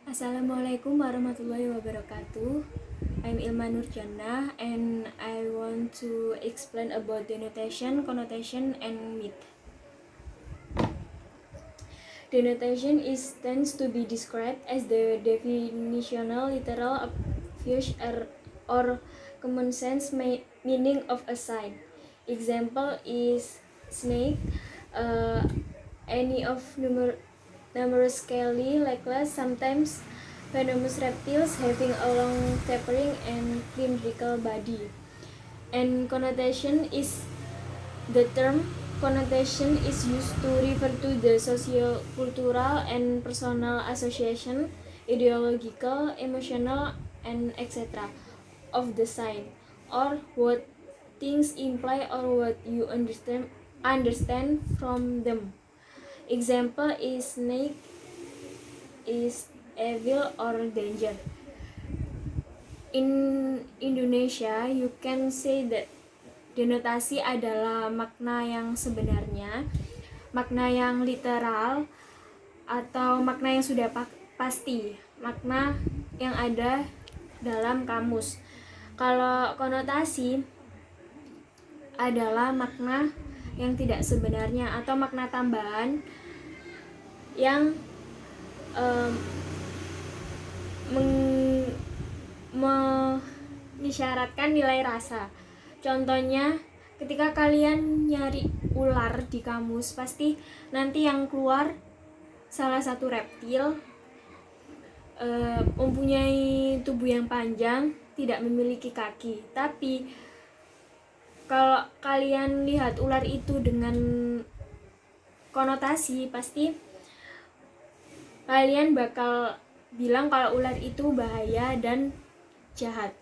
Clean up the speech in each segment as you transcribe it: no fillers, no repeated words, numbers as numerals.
Assalamualaikum warahmatullahi wabarakatuh. I'm Ilma Nurjana and I want to explain about denotation, connotation, and myth. Denotation tends to be described as the definitional, literal, obvious, or common sense meaning of a sign. Example is snake, any of numerous scaly legless, sometimes venomous reptiles having a long tapering and cylindrical body. And connotation is the term connotation is used to refer to the socio-cultural and personal association, ideological, emotional, and etc. of the sign, or what things imply or what you understand from them. Example is snake is evil or danger. In Indonesia, you can say that denotasi adalah makna yang sebenarnya, makna yang literal, atau makna yang sudah pasti, makna yang ada dalam kamus. Kalau konotasi adalah makna yang tidak sebenarnya atau makna tambahan yang mengisyaratkan nilai rasa. Contohnya, ketika kalian nyari ular di kamus, pasti nanti yang keluar salah satu reptil, mempunyai tubuh yang panjang, tidak memiliki kaki. Tapi kalau kalian lihat ular itu dengan konotasi, pasti kalian bakal bilang kalau ular itu bahaya dan jahat.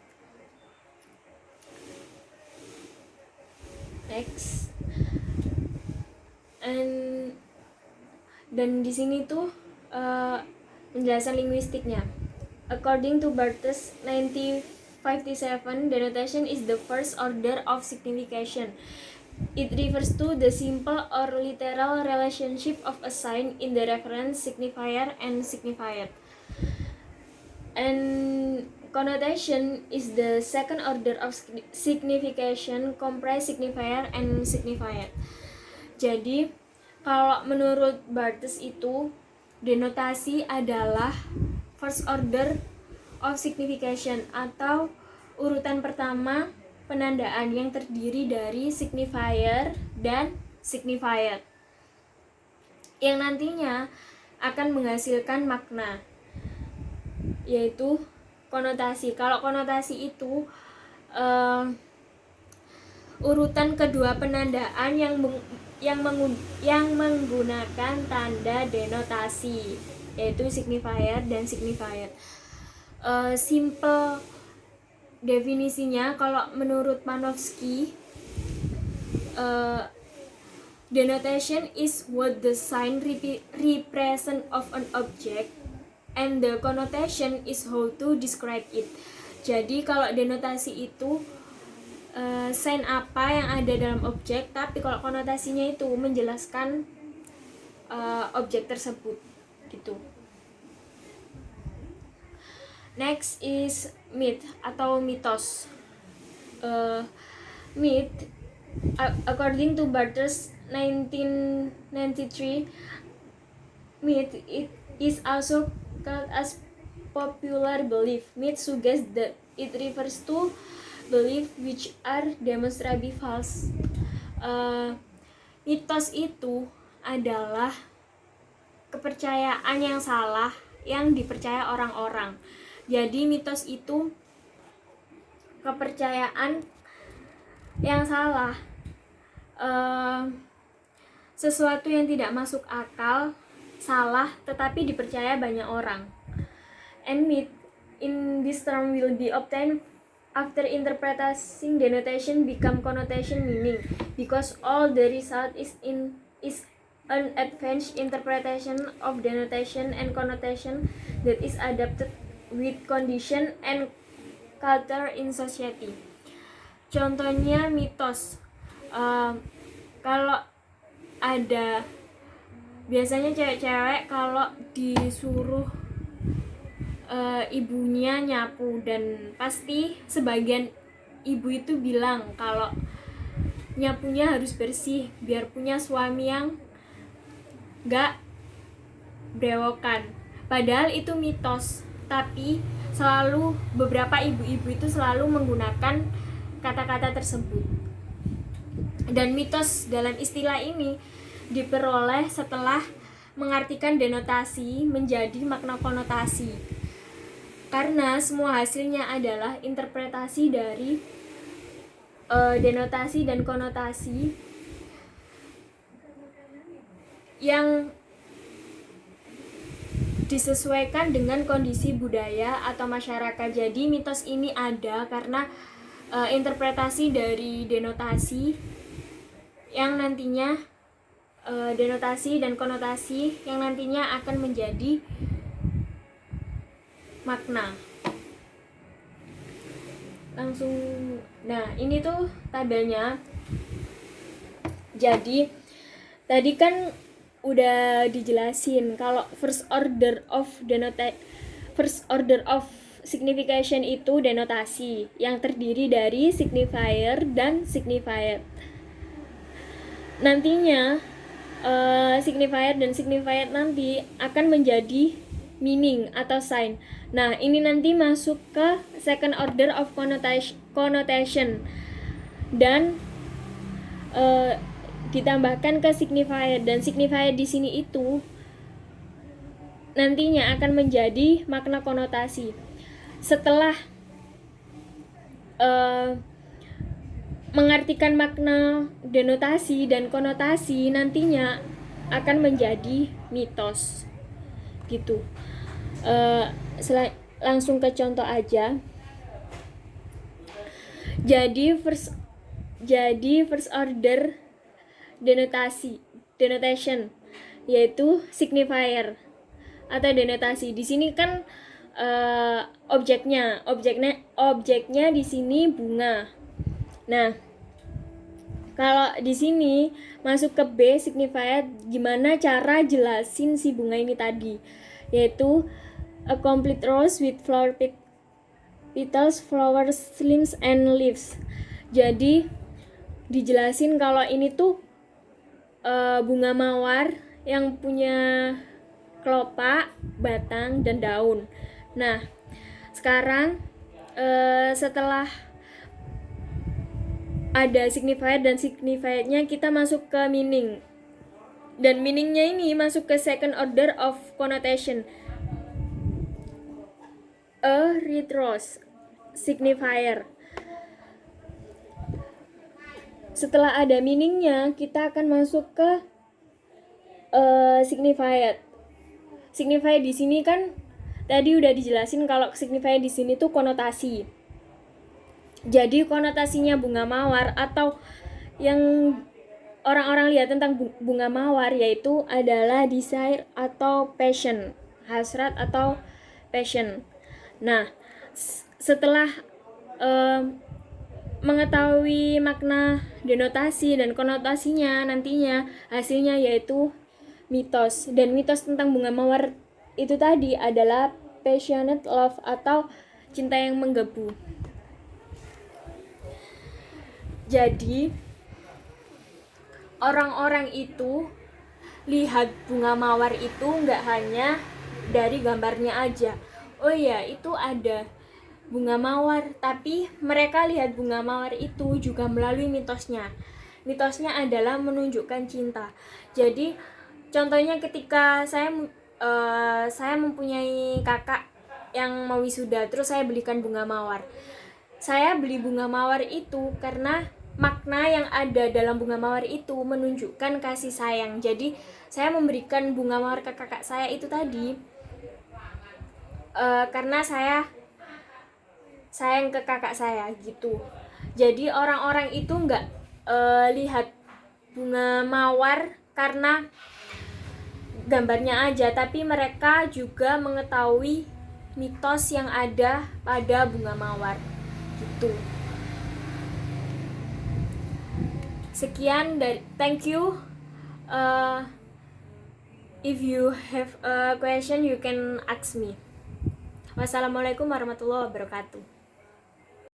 Next. Dan di sini tuh penjelasan linguistiknya. According to Barthes 1957, denotation is the first order of signification. It refers to the simple or literal relationship of a sign in the reference signifier and signified. And connotation is the second order of signification, comprise signifier and signified. Jadi, kalau menurut Barthes itu, denotasi adalah first order of signification atau urutan pertama penandaan yang terdiri dari signifier dan signified, yang nantinya akan menghasilkan makna, yaitu konotasi. Kalau konotasi itu urutan kedua penandaan yang menggunakan tanda denotasi, yaitu signifier dan signified. Simple definisinya, kalau menurut Panofsky, denotation is what the sign represent of an object and the connotation is how to describe it. Jadi kalau denotasi itu sign apa yang ada dalam objek, tapi kalau konotasinya itu menjelaskan objek tersebut gitu. Next is myth atau mitos. Myth, according to Barthes 1993, myth it is also called as popular belief. Myth suggests that it refers to belief which are demonstrably false. Mitos itu adalah kepercayaan yang salah yang dipercaya orang-orang. Jadi mitos itu kepercayaan yang salah, sesuatu yang tidak masuk akal, salah, tetapi dipercaya banyak orang. And myth in this term will be obtained after interpreting denotation become connotation meaning, because all the result is an advanced interpretation of denotation and connotation that is adapted with condition and culture in society. Contohnya mitos, kalau ada biasanya cewek-cewek kalau disuruh ibunya nyapu, dan pasti sebagian ibu itu bilang kalau nyapunya harus bersih biar punya suami yang gak brewokan. Padahal itu mitos, tapi beberapa ibu-ibu itu selalu menggunakan kata-kata tersebut. Dan mitos dalam istilah ini diperoleh setelah mengartikan denotasi menjadi makna konotasi, karena semua hasilnya adalah interpretasi dari denotasi dan konotasi yang disesuaikan dengan kondisi budaya atau masyarakat. Jadi mitos ini ada karena interpretasi dari denotasi yang nantinya denotasi dan konotasi yang nantinya akan menjadi makna. Langsung, nah ini tuh tabelnya. Jadi tadi kan udah dijelasin kalau first order of signification itu denotasi yang terdiri dari signifier dan signified. Nantinya signifier dan signified nanti akan menjadi meaning atau sign. Nah, ini nanti masuk ke second order of connotation dan ditambahkan ke signifier, dan signifier di sini itu nantinya akan menjadi makna konotasi. Setelah mengartikan makna denotasi dan konotasi, nantinya akan menjadi mitos gitu. Langsung ke contoh aja. Jadi first order denotation yaitu signifier atau denotasi. Di sini kan objeknya di sini bunga. Nah, kalau di sini masuk ke B signifier, gimana cara jelasin si bunga ini tadi? Yaitu a complete rose with flower petals, flowers, limbs, and leaves. Jadi dijelasin kalau ini tuh bunga mawar yang punya kelopak, batang, dan daun. Nah, sekarang setelah ada signifier dan signifiednya, kita masuk ke meaning. Dan meaningnya ini masuk ke second order of connotation. A red rose signifier. Setelah ada meaningnya, kita akan masuk ke signified. Signified di sini kan tadi udah dijelasin kalau signified di sini tuh konotasi. Jadi konotasinya bunga mawar atau yang orang-orang lihat tentang bunga mawar yaitu adalah desire atau passion, hasrat atau passion. Nah, setelah mengetahui makna denotasi dan konotasinya, nantinya hasilnya yaitu mitos. Dan mitos tentang bunga mawar itu tadi adalah passionate love atau cinta yang menggebu. Jadi orang-orang itu lihat bunga mawar itu nggak hanya dari gambarnya aja. Oh iya, itu ada bunga mawar, tapi mereka lihat bunga mawar itu juga melalui mitosnya. Mitosnya adalah menunjukkan cinta. Jadi contohnya ketika saya mempunyai kakak yang mau wisuda, terus saya belikan bunga mawar. Saya beli bunga mawar itu karena makna yang ada dalam bunga mawar itu menunjukkan kasih sayang. Jadi saya memberikan bunga mawar ke kakak saya itu tadi karena saya sayang ke kakak saya gitu. Jadi orang-orang itu nggak lihat bunga mawar karena gambarnya aja, tapi mereka juga mengetahui mitos yang ada pada bunga mawar gitu. Sekian dari thank you. If you have a question you can ask me. Wassalamualaikum warahmatullahi wabarakatuh.